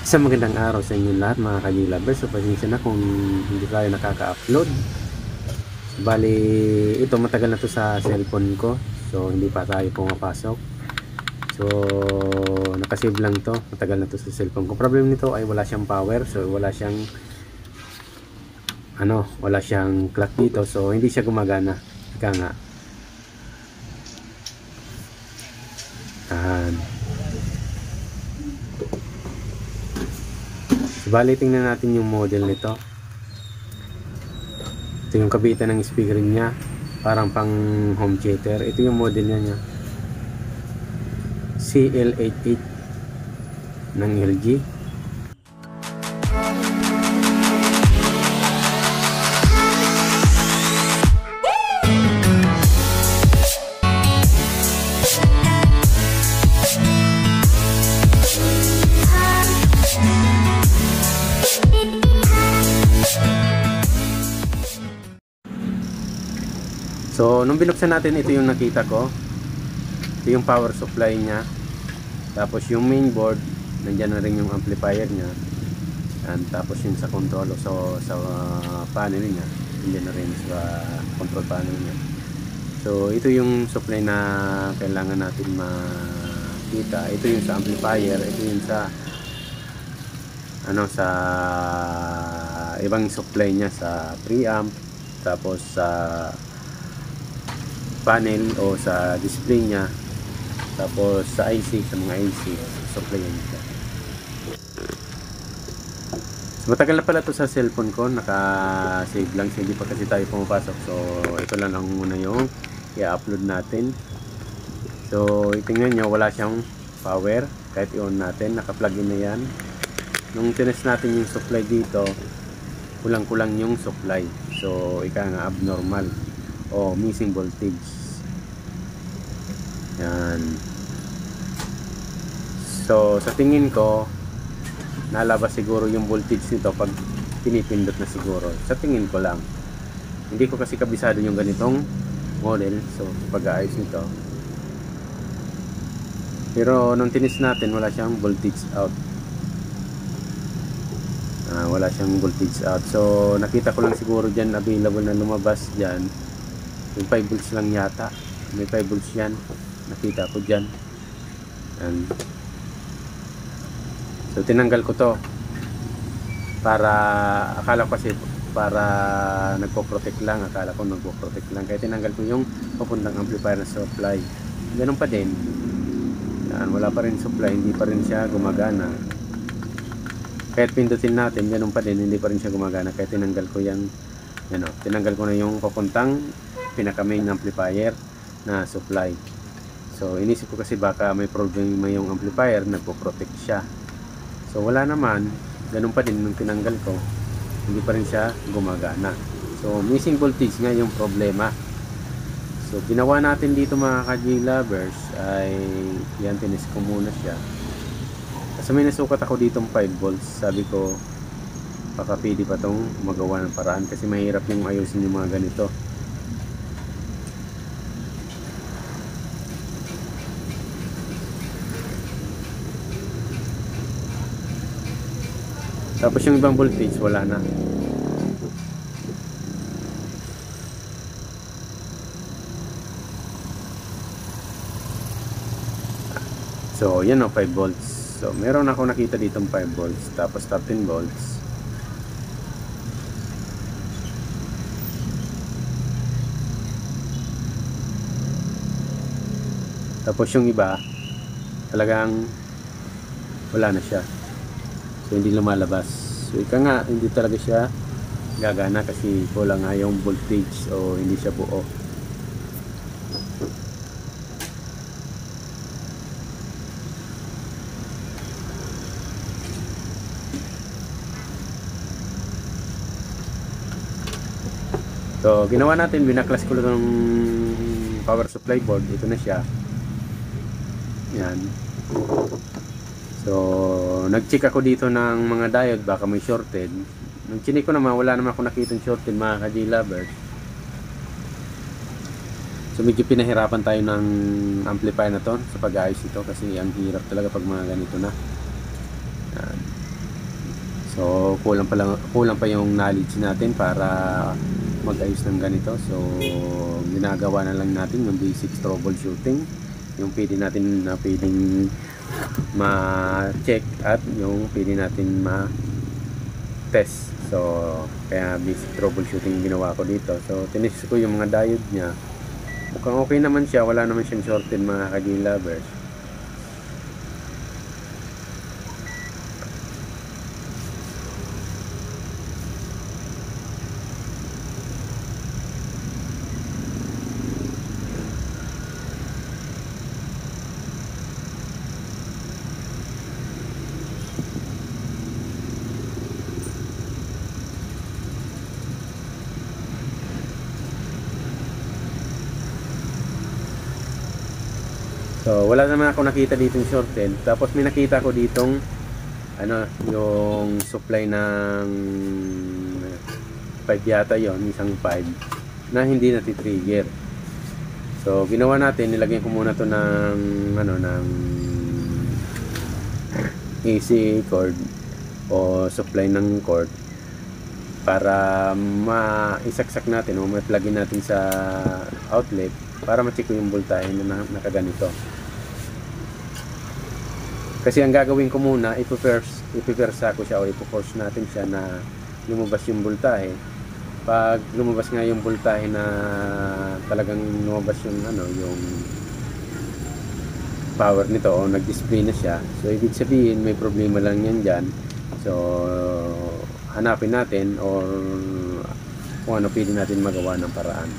Isang magandang araw sa inyo lahat mga ka-G-Lovers. So pasensya na kung hindi tayo nakaka-upload. Bali, ito matagal na to sa cellphone ko. So hindi pa tayo pumapasok. So nakasave lang to. Matagal na to sa cellphone ko. Problem nito ay wala siyang power. So wala siyang clock dito. So hindi siya gumagana. Ika nga. Bali, tingnan natin yung model nito. Ito yung kabitan ng speaker niya, parang pang home theater. Ito yung model niya, CL88 ng LG. So, nung binuksan natin, ito yung nakita ko. Ito yung power supply niya. Tapos yung main board, nandiyan na rin yung amplifier niya. And tapos yung sa control, so sa panel niya, nandiyan na rin sa control panel niya. So, ito yung supply na kailangan natin makita. Ito yung sa amplifier, ito yung sa sa ibang supply niya sa preamp, tapos sa panel o sa display niya, tapos sa IC, sa mga IC supply niya. So, matagal na pala to sa cellphone ko, naka-save lang, so hindi pa kasi tayo pumapasok. So ito lang muna yung i-upload natin. So tingnan nyo, wala siyang power kahit i-on natin, naka-plug in na yan. Nung tinest natin yung supply dito, kulang-kulang yung supply, so ika nga abnormal o missing voltage. Yan. So sa tingin ko, nalabas siguro yung voltage nito pag pinipindot na siguro. Sa tingin ko lang. Hindi ko kasi kabisado yung ganitong model. So pag-aayos nito. Pero nung tinis natin, wala siyang voltage out. Wala siyang voltage out. So nakita ko lang siguro dyan available na lumabas dyan. Yung 5 volts lang yata. May 5 volts yan. Nakita ko dyan. And so tinanggal ko to. Para, akala ko kasi para nagpo-protect lang. Akala ko nagpo-protect lang. Kaya tinanggal ko yung papuntang amplifier na supply. Ganun pa din. Yan, wala pa rin supply. Hindi pa rin siya gumagana. Kahit pindutin natin, ganun pa din. Hindi pa rin siya gumagana. Kaya tinanggal ko yung tinanggal ko na yung papuntang pinaka main amplifier na supply. So inisip ko kasi baka may problema yung amplifier, nagpo-protect siya. So wala naman, ganun pa din nung tinanggal ko, hindi pa rin siya gumagana. So missing voltage nga yung problema. So ginawa natin dito mga ka-G-Lovers ay yan, tinis ko muna siya. Kasi may nasukat ako ditong 5 volts. Sabi ko baka pwede pa tong magawa ng paraan kasi mahirap yung ayusin yung mga ganito. Tapos yung ibang voltage wala na. So yan o, 5 volts. So meron ako nakita ditong 5 volts. Tapos 13 volts. Tapos yung iba talagang wala na siya. So hindi lumalabas. So ika nga, hindi talaga siya gagana kasi kulang nga yung voltage o hindi siya buo. So ginawa natin, binaklas ko lang ng power supply board. Ito na siya. Yan. So nag-check ako dito ng mga diode, baka may shorted. Nung chinik ko naman, wala naman ako nakitang shorted mga ka-G-Lovers. So medyo pinahirapan tayo ng amplifier na to sa pag-ayos ito kasi ang hirap talaga pag mga ganito na. Yan. So kulang pa yung knowledge natin para mag-ayos ng ganito. So ginagawa na lang natin yung basic troubleshooting, yung pwede natin na pwedeng ma-check at yung pwede natin ma-test. So kaya basic troubleshooting ginawa ko dito. So tinest ko yung mga diode niya, mukhang okay naman siya, wala naman siyang shorted mga ka-J-lovers. So wala naman ako nakita ditong shorted. Tapos may nakita ko ditong ano, yung supply ng 5 yata yon, isang 5 na hindi nati-trigger. So ginawa natin, nilagyan ko muna to ng ano, ng AC cord o supply ng cord para maisaksak natin o ma-plugin natin sa outlet para ma-check ko yung voltahe na nakaganito. Kasi ang gagawin ko muna, ipipersa ko siya o ipo-force natin siya na lumabas yung voltahe. Pag lumabas nga yung voltahe na talagang lumabas yung ano, yung power nito o nag-display na siya, so ibig sabihin may problema lang yan dyan. So hanapin natin or kung ano pwede natin magawa ng paraan.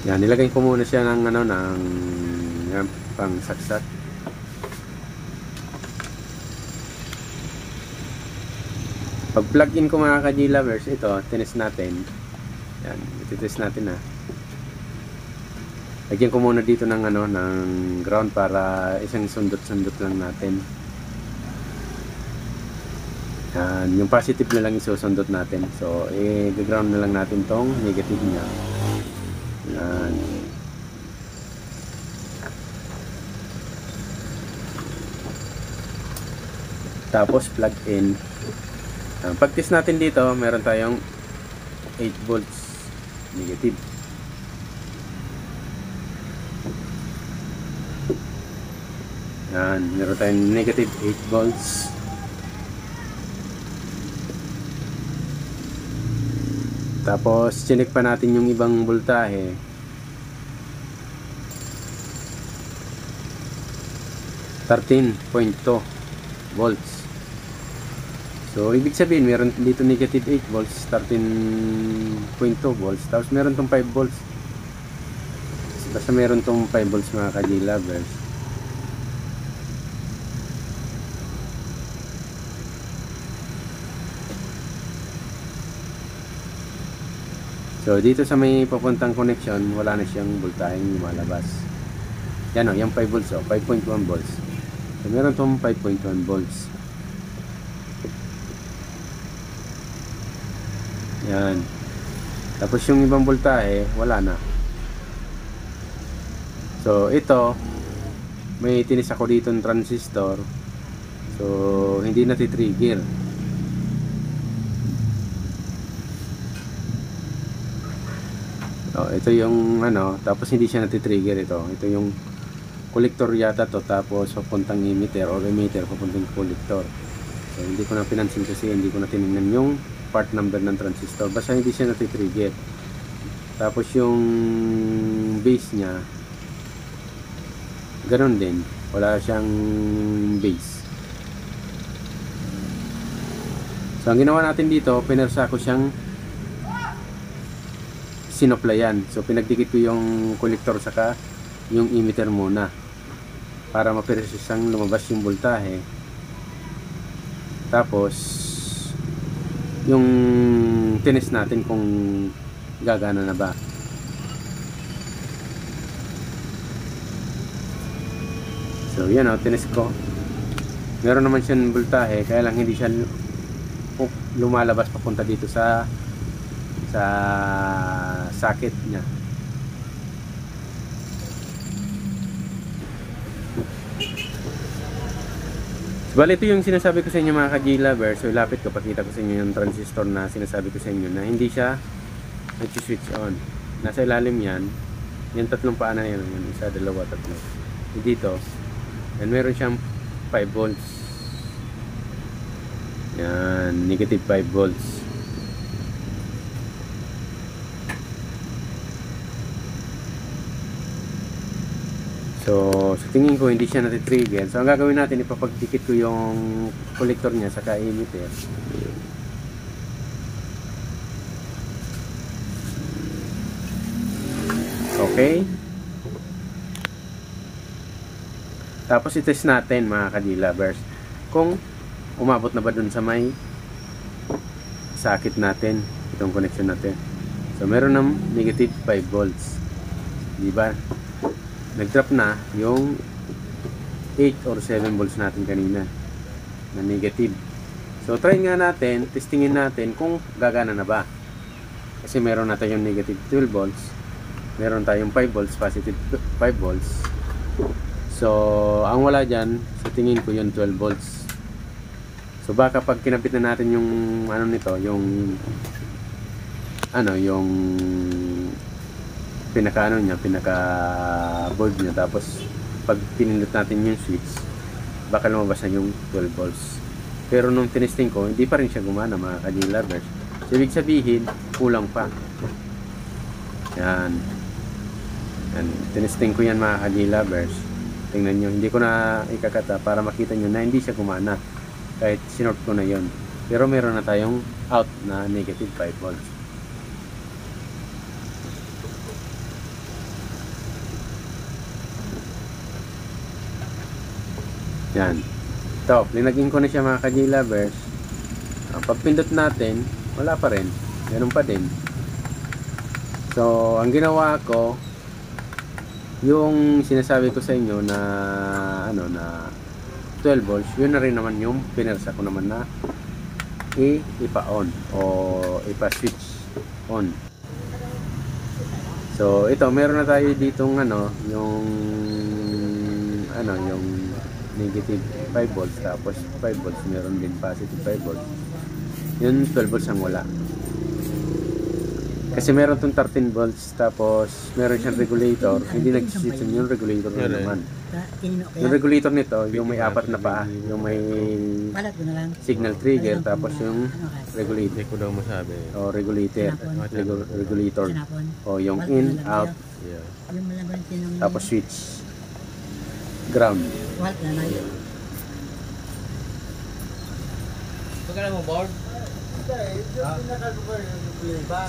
Yan, nilagay ko muna siya ng ano, ng yan, pang saksak. Pag plug in ko mga ka-J-lovers, ito tinest natin. Yan, ititest natin na. Lagyan ko muna dito ng ano, ng ground para isang sundot-sundot lang natin. Yan, yung positive na lang isusundot natin. So i-ground na lang natin tong negative niya. Yan. Tapos plug in. Pag test natin dito, meron tayong 8 volts negative. Yan, meron tayong negative 8 volts. Tapos chinek pa natin yung ibang voltahe. (13.2 volts). So ibig sabihin meron dito negative 8 volts, 13.2 volts, tapos meron tong 5 volts. Basta meron tong 5 volts mga ka-J-lovers. So dito sa may papuntang connection, wala na siyang voltaheng lumalabas. Yan o, yung 5 volts o, 5.1 volts. So meron tong 5.1 volts. Yan. Tapos yung ibang voltahe, wala na. So ito, may tinis ako dito ng transistor. So hindi na ti-trigger. Ito yung ano, tapos hindi siya nati-trigger ito. Ito yung collector yata to, tapos papuntang emitter or emitter papuntang collector. So hindi ko na pinansin kasi hindi ko na tinignan yung part number ng transistor. Basta hindi siya nati-trigger. Tapos yung base niya ganoon din, wala siyang base. So ang ginawa natin dito, pinersa ko siyang sinoplayan. So pinagdikit ko yung collector saka yung emitter muna para mapiresisang lumabas yung voltahe. Tapos yung tinest natin kung gagana na ba. So yan o, tinest ko. Meron naman siyang voltahe, kaya lang hindi siya lumalabas papunta dito sa socket niya. Bali, ito yung sinasabi ko sa inyo mga ka-G-Lover. So, ilapit ko, pakita ko sa inyo yung transistor na sinasabi ko sa inyo na hindi siya nag-switch on. Nasa ilalim yan. Yung tatlong paa na yan. Yung isa, dalawa, tatlo. Dito. And meron siyang 5 volts. Yan. Negative 5 volts. So, sa tingin ko hindi siya natitrigger. So, ang gagawin natin, ipapagdikit ko yung collector niya sa emitter. Okay. Tapos, itest natin mga ka-G-Lovers kung umabot na ba dun sa may sakit natin, itong connection natin. So, meron ng negative 5 volts. Diba? Nag-drop na yung 8 or 7 volts natin kanina na negative. So, try nga natin, testingin natin kung gagana na ba. Kasi meron na tayong negative 12 volts. Meron tayong 5 volts, positive 5 volts. So, ang wala dyan, sa tingin ko yung 12 volts. So, baka pag kinapit na natin yung ano nito, yung pinaka board niya, tapos pag pinindot natin yung switch, baka lumabas na yung 12 volts. Pero nung tinesting ko, hindi pa rin siya gumana mga ka-G-Lovers. So, ibig sabihin, kulang pa. Yan. Tinesting ko yan mga ka-G-Lovers. Tingnan nyo, hindi ko na ikakata para makita nyo na hindi siya gumana kahit sinort ko na yon. Pero meron na tayong out na negative 5 volts. Yan. Ito, linagin ko na siya mga ka-G-Lovers. Pag pindot natin, wala pa rin. Ganun pa din. So, ang ginawa ko, yung sinasabi ko sa inyo na na 12 volts, yun na rin naman yung pinersa ko naman na ipa-on o ipa-switch on. So, ito, meron na tayo ditong yung negative 5 volts, tapos 5 volts, meron din positive 5 volts. Yung 12 volts ang wala. Kasi meron tong 13 volts, tapos meron siyang regulator. Hindi nag-switch yung regulator na naman. Yung regulator nito, yung may apat na paa, yung may signal trigger, tapos yung regulator. Hindi ko daw masabi. O regulator. O yung in, out, tapos switch. Ground.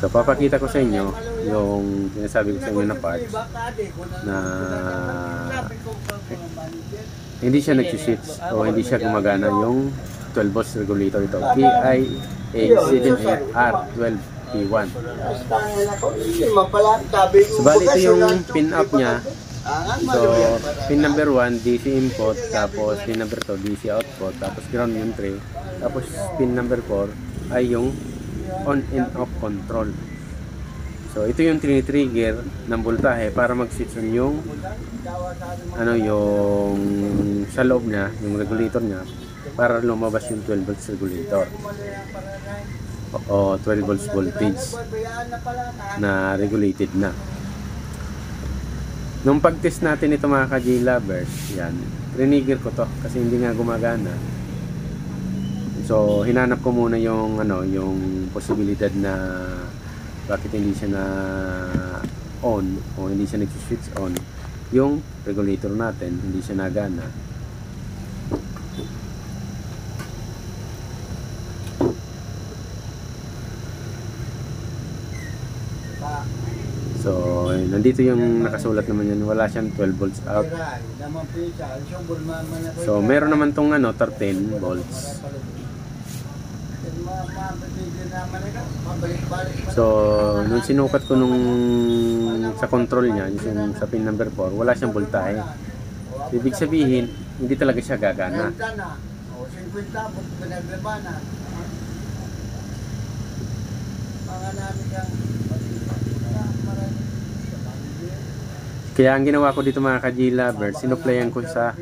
So, papakita ko sa inyo yung sinasabi ko sa inyo na parts na hindi siya nag-switch o hindi siya gumagana yung 12 volts regulator ito. TIA78R12P1. So, bali ito yung pin up niya. So, pin number 1, DC input, tapos pin number 2, DC output, tapos ground yung 3, tapos pin number 4 ay yung on and off control. So, ito yung trigger ng voltahe para mag-switch on yung yung sa loob niya, yung regulator niya, para lumabas yung 12 volts regulator o 12 volts voltage na regulated na. Nung pag-test natin ito mga ka-G-Lovers, yan, trigger ko to kasi hindi nga gumagana. So, hinanap ko muna yung yung posibilidad na bakit hindi siya na on o hindi siya nag-switch on yung regulator natin, hindi siya nagana. So, nandito yung nakasulat naman yan. Wala siyang 12 volts out. So, meron naman tong 13 volts. So, nung sinukat ko sa control niya, yung sa pin number 4, wala siyang voltahe. So, ibig sabihin, hindi talaga siya gagana. Kaya ang ginawa ko dito mga ka-G-Lovers, sinuplayan ko sa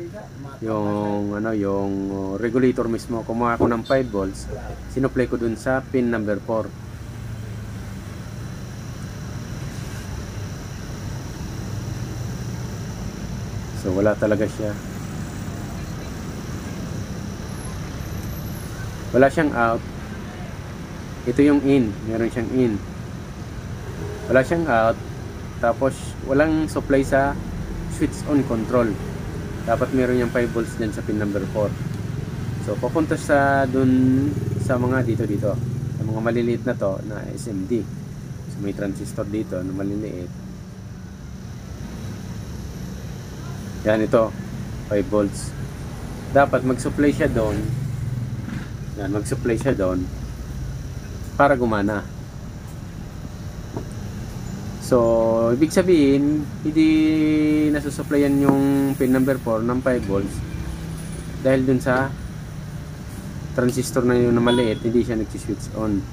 yung regulator mismo. Kumuha ko ng 5 volts, sinuplay ko dun sa pin number 4. So wala talaga siya. Wala siyang out. Ito yung in, meron siyang in. Wala siyang out. Tapos walang supply sa switch on control. Dapat meron yung 5 volts dyan sa pin number 4. So papunta sa dun sa mga dito sa mga maliliit na to na SMD. So may transistor dito na maliliit. Yan, ito 5 volts. Dapat mag-supply siya doon. Yan, mag-supply siya doon para gumana. So, ibig sabihin, hindi nasusupplyan yung pin number 4 ng 5 volts dahil dun sa transistor na yun na maliit, hindi siya nag-switch on.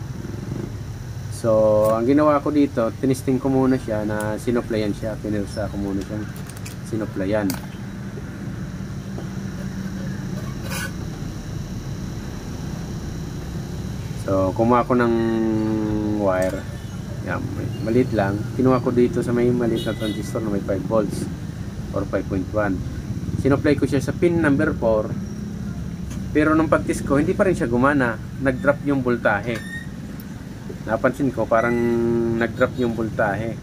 So, ang ginawa ko dito, tinisting ko muna siya na sinuplayan siya, pinirsa ko muna siyang sinuplayan. So, kumuha ko ng wire. Yan, maliit lang. Kinuha ko dito sa may maliit na transistor na may 5 volts or 5.1. Sinuplay ko siya sa pin number 4. Pero nung pag-test ko, hindi pa rin siya gumana. Nag-drop yung voltahe. Napansin ko, parang nag-drop yung voltahe.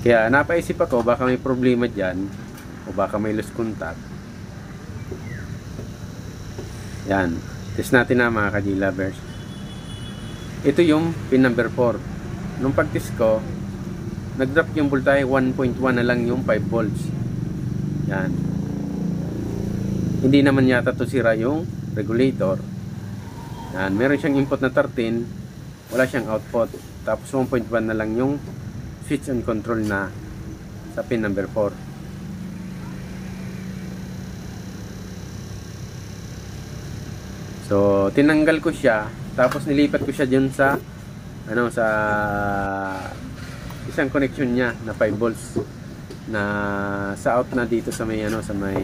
Kaya napaisip ako, baka may problema dyan o baka may loose contact. Yan, test natin na mga ka-G-Lovers. Ito yung pin number 4. Nung pag-test ko, nag-drop yung voltahe, 1.1 na lang yung 5 volts. Yan. Hindi naman yata to sira yung regulator. Yan, meron siyang input na 13, wala siyang output. Tapos 1.1 na lang yung switch on control na sa pin number 4. So, tinanggal ko siya, tapos nilipat ko siya dun sa sa isang connection niya na 5 volts na sa out na dito sa may sa may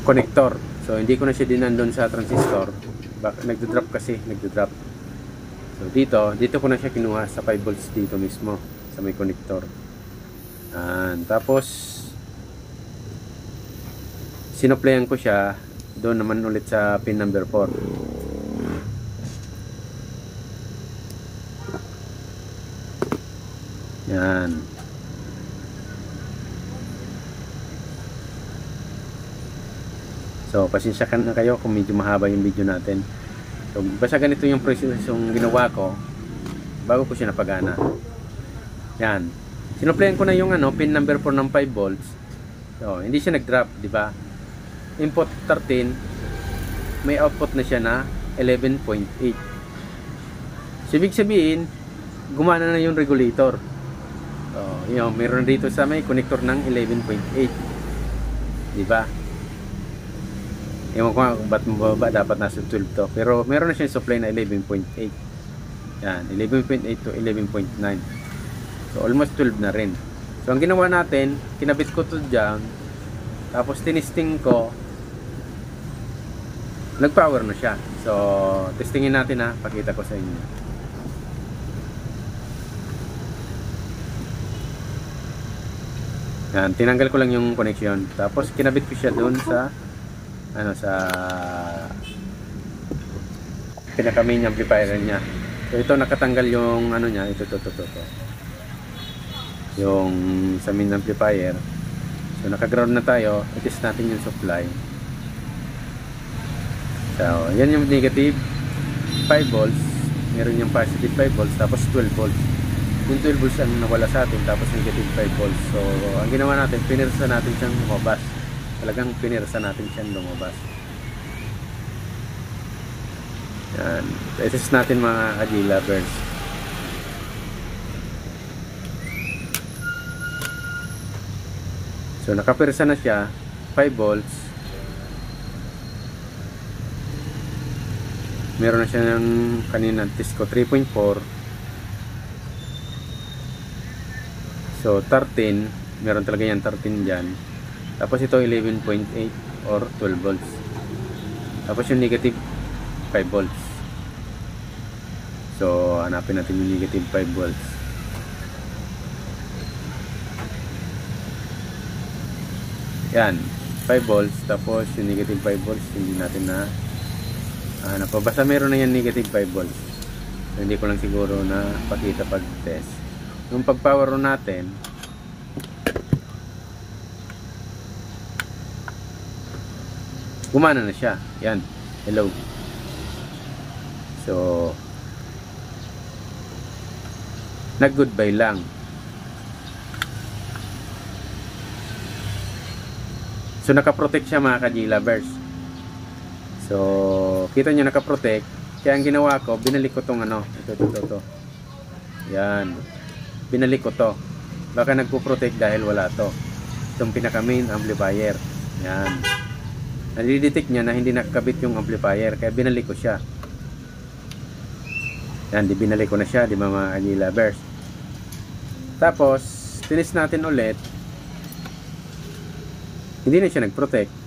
connector. So, hindi ko na siya dinandun sa transistor. Nagdo-drop kasi, nagdo-drop. So, dito ko na siya kinuha sa 5 volts dito mismo sa may connector. Tapos sinuplayan ko siya doon naman ulit sa pin number 4. Yan. So, pasensya ka na kayo kung medyo mahaba yung video natin. So, basta ganito yung process yung ginawa ko bago ko siya napagana. Yan. Sinuplayan ko na yung pin number 4 ng 5 volts. So, hindi siya nag-drop, di ba? Input 13, may output na siya na 11.8. So, ibig sabihin, gumana na yung regulator. So, yun, meron dito sa may connector ng 11.8. Diba? Ewan ko nga kung ba't mababa, dapat nasa 12 to. Pero meron na siyang supply na 11.8. Yan, 11.8 to 11.9. So, almost 12 na rin. So, ang ginawa natin, kinabit ko to dyan. Tapos, tinisting ko. Nag-power na siya. So, testingin natin ha. Pakita ko sa inyo. Yan, tinanggal ko lang yung connection. Tapos, kinabit ko siya doon sa sa pinaka main amplifier niya. So, ito nakatanggal yung niya. Ito. Yung sa main amplifier. So, naka-ground na tayo. I-test natin yung supply. So, yan yung negative 5 volts. Meron yung positive 5 volts. Tapos 12 volts. Yung 12 volts ang nawala sa atin. Tapos negative 5 volts. So, ang ginawa natin, pinirsa natin siyang lumabas. Talagang pinirsa natin siyang lumabas. Yan. I-test natin mga ka-G-Lovers. So, nakapirsa na siya. 5 volts. Meron na siya ng kanina test ko 3.4. So 13, meron talaga yan 13 dyan. Tapos ito 11.8 or 12 volts. Tapos yung negative 5 volts. So hanapin natin yung negative 5 volts. Yan, 5 volts. Tapos yung negative 5 volts hindi natin na hanap pa. Basta meron na yan negative 5 volts. So, hindi ko lang siguro na pakita pag test. Yung pag power on natin, gumana na siya. Yan, hello. So nag goodbye lang. So nakaprotect siya mga ka-G-lovers. So kita nyo nakaprotect. Kaya ang ginawa ko, binalik ko tong ano, ito. Yan, binalik ko to. Baka nagpo-protect dahil wala to. Itong pinaka main amplifier. Yan, nalidetect niya na hindi nakakabit yung amplifier, kaya binalik ko siya. Yan, binalik ko na siya, di ba mga G-lovers. Tapos tinis natin ulit, hindi na siya nag-protect.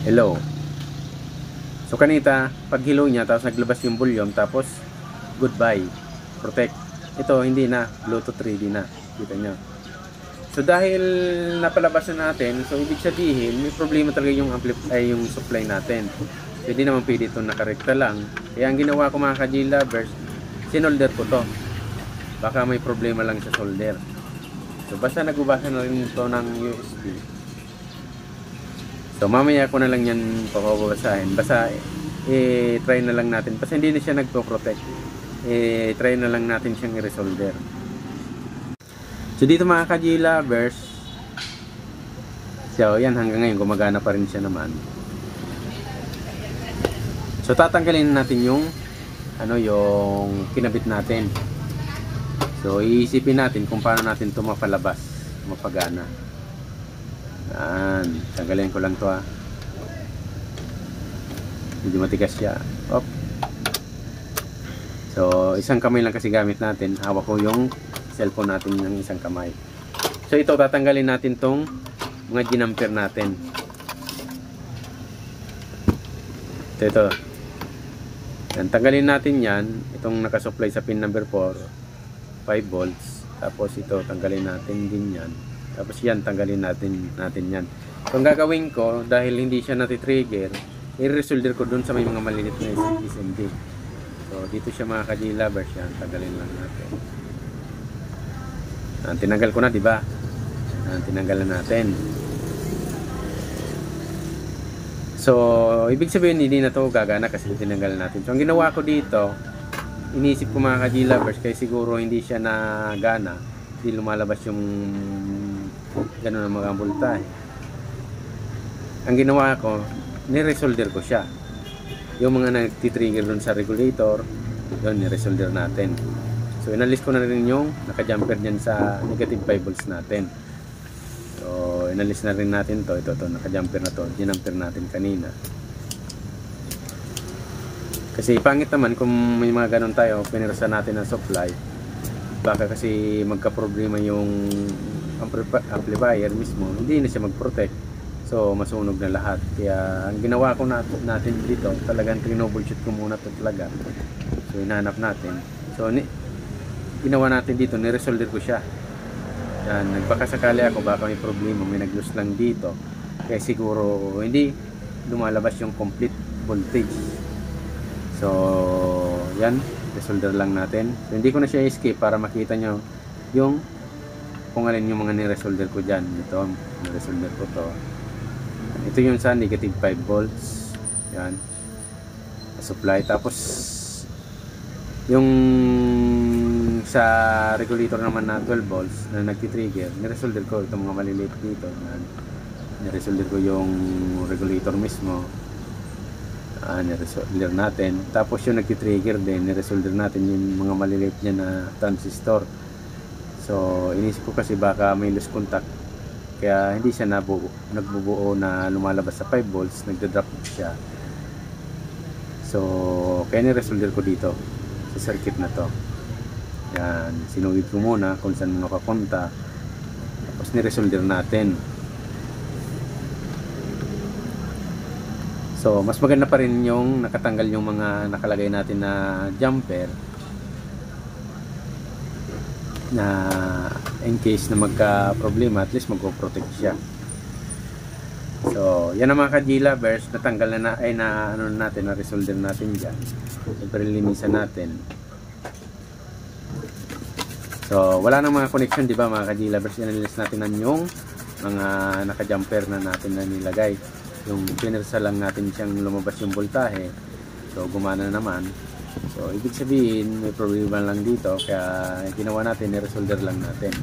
Hello. So kanita, pag hello niya, tapos naglabas yung volume, tapos goodbye, protect. Ito hindi na, Bluetooth ready na. Kita nyo. So dahil napalabas na natin, so ibig sabihin may problema talaga yung yung supply natin. Hindi naman pwede ito nakarekta lang. Kaya ang ginawa ko mga ka-G-lovers, sinolder ko to. Baka may problema lang sa solder. So basta nagbabasa na rin ito ng USB. So mamaya ko na lang yan papabasahin. Basta try na lang natin. Basta hindi na siya nagpo-protect. Try na lang natin siyang i-resolder. So dito mga ka-G-lovers, so yan, hanggang ngayon gumagana pa rin siya naman. So tatanggalin natin yung yung kinabit natin. So iisipin natin kung paano natin ito mapalabas, mapagana. Yan, tanggalin ko lang to Medyo matigas siya. Op. So isang kamay lang kasi gamit natin. Hawak ko yung cellphone natin ng isang kamay. So ito, tatanggalin natin tong mga ginamper natin. Ito. Yan, tanggalin natin yan. Itong nakasupply sa pin number 4, 5 volts. Tapos ito, tanggalin natin din yan. Tapos yan, tanggalin natin yan. So ang gagawin ko, dahil hindi siya nati-trigger, i-resolder ko dun sa may mga maliit na SMD. So dito siya mga ka-G-lovers, yan, tanggalin lang natin. Tinanggal ko na, di ba? Tinanggal na natin. So ibig sabihin hindi na to gagana kasi tinanggal natin. So ang ginawa ko dito, inisip ko mga ka-G-lovers, kaya siguro hindi siya nagana, hindi lumalabas yung gano'n na mga voltahe. Ang ginawa ko, ni-resolder ko siya. Yung mga nagtitrigger dun sa regulator, yun, ni-resolder natin. So inalis ko na rin yung naka-jumper dyan sa negative 5 volts natin. So inalis na rin natin to. Ito naka-jumper na to, ginamper natin kanina. Kasi pangit naman kung may mga ganun tayo, pinirasa natin ang supply, baka kasi magka-problema yung amplifier mismo, hindi na siya mag-protect. So masunog na lahat. Kaya ang ginawa ko natin dito, talagang troubleshoot ko muna ito talaga. So hinahanap natin. So ginawa natin dito, ni-resolder ko siya. Yan, nagpakasakali ako baka may problema, may nag-lose lang dito. Kaya siguro hindi lumalabas yung complete voltage. So yan, resolder lang natin. So hindi ko na siya escape para makita nyo yung kung alin yung mga ni-resolder ko dyan. Ito, ni-resolder ko to. Ito yung sa negative 5 volts. Yan, supply. Tapos yung sa regulator naman na 12 volts na nagtitrigger, ni-resolder ko itong mga maliliit dito. Ni-resolder ko yung regulator mismo. Ni-resolder natin. Tapos yung nagtitrigger din, ni-resolder natin yung mga maliliit niya na transistor. So inisip ko kasi baka may loose contact Kaya hindi siya nagbubuo na lumalabas sa 5 volts, nagda-drop siya. So, kaya ni-resolder ko dito sa circuit na to. Yan, sinuwid ko muna kung saan mga papunta. Tapos ni-resolder natin. So, mas maganda pa rin yung nakatanggal yung mga nakalagay natin na jumper, na in case na magka-problema, at least magpo-protect siya. So, yan ang mga ka-G-lovers, natanggal na ano natin, na resolder natin dyan. Siyempre, linisan natin. So, wala nang mga connection, di ba mga ka-G-lovers? Inalinis natin yung mga naka-jumper na natin na nilagay. Yung pinirsa lang natin siyang lumabas yung voltahe. So, gumana naman. So, ibig sabihin, may problema lang dito. Kaya, ginawa natin, i-resolder lang natin.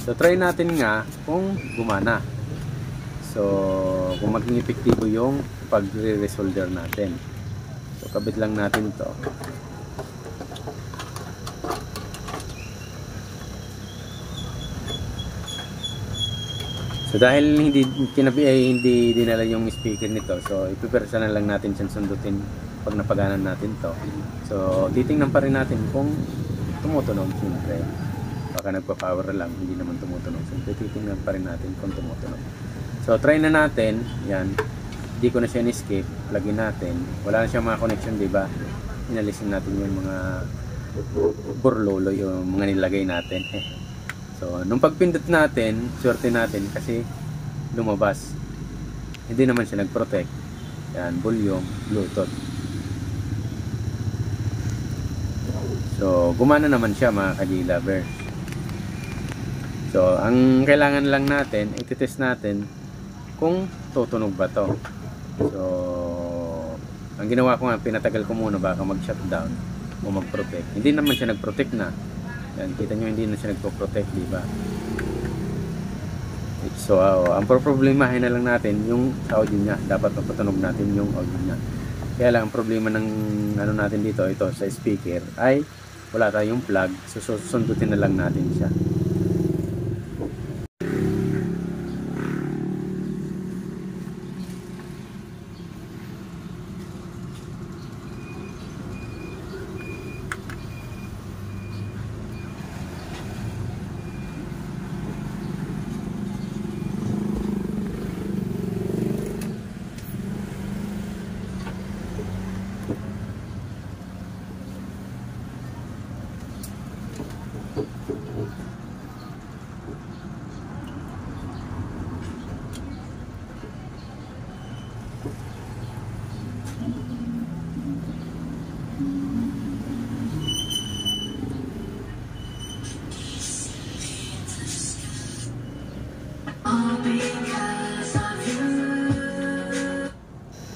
So, try natin nga kung gumana. So, kung maging epektibo yung pag-resolder natin. So, kabit lang natin to. So, dahil hindi dinala yung speaker nito, so ipipersa na lang natin siyang sundutin pag napaganan natin to. So, titingnan pa rin natin kung tumutunog. Siyempre, baka nagpa-power lang, hindi naman tumutunog. Siyempre, titingnan pa rin natin kung tumutunog. So, try na natin. Yan. Hindi ko na siya in-escape. Plugin natin. Wala na siyang mga connection, diba? Inalisin natin yung mga burlolo, yung mga nilagay natin. So, nung pagpindot natin, swerte natin kasi lumabas. Hindi naman siya nag-protect. Yan, volume, Bluetooth. So, gumana naman siya mga ka-G-lovers. So, ang kailangan lang natin, i-test natin kung tutunog ba to. So, ang ginawa ko nga, pinatagal ko muna baka mag-shutdown o mag-protect. Hindi naman siya nag-protect na. Yan, kita nyo hindi na siya nagpo-protect, diba? So, ang problemahin na lang natin yung audio niya. Dapat mapatunog natin yung audio niya. Kaya lang, ang problema ng ano natin dito, ito sa speaker, ay wala tayong plug. So, sundutin na lang natin siya.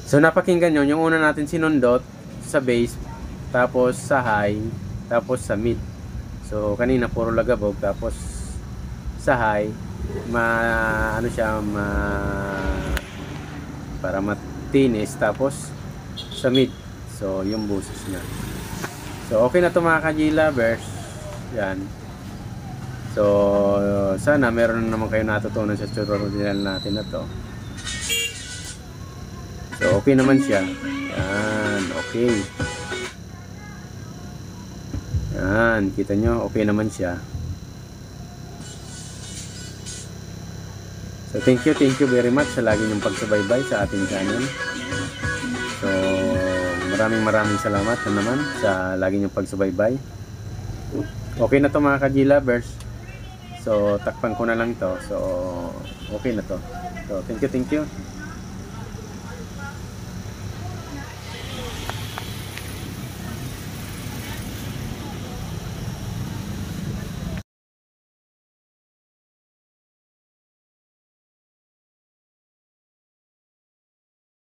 So, napakinggan nyo, yung una natin sinundot sa bass, tapos sa high, tapos sa mid. So, kanina puro lagabog, tapos sa high, ano siya, para matinis, tapos sa mid. So, yung boses niya. So, okay na ito mga ka-G-lovers. Yan. So, sana meron naman kayo natutunan sa tutorial natin na to. So, okay naman siya. Yan, okay. Yan, kita nyo, okay naman siya. So, thank you very much sa lagi nyong pagsubaybay sa ating channel. So, maraming salamat na naman sa lagi nyong pagsubaybay. Okay na to mga ka-G-lovers. So, takpan ko na lang to. So, okay na to. So, thank you.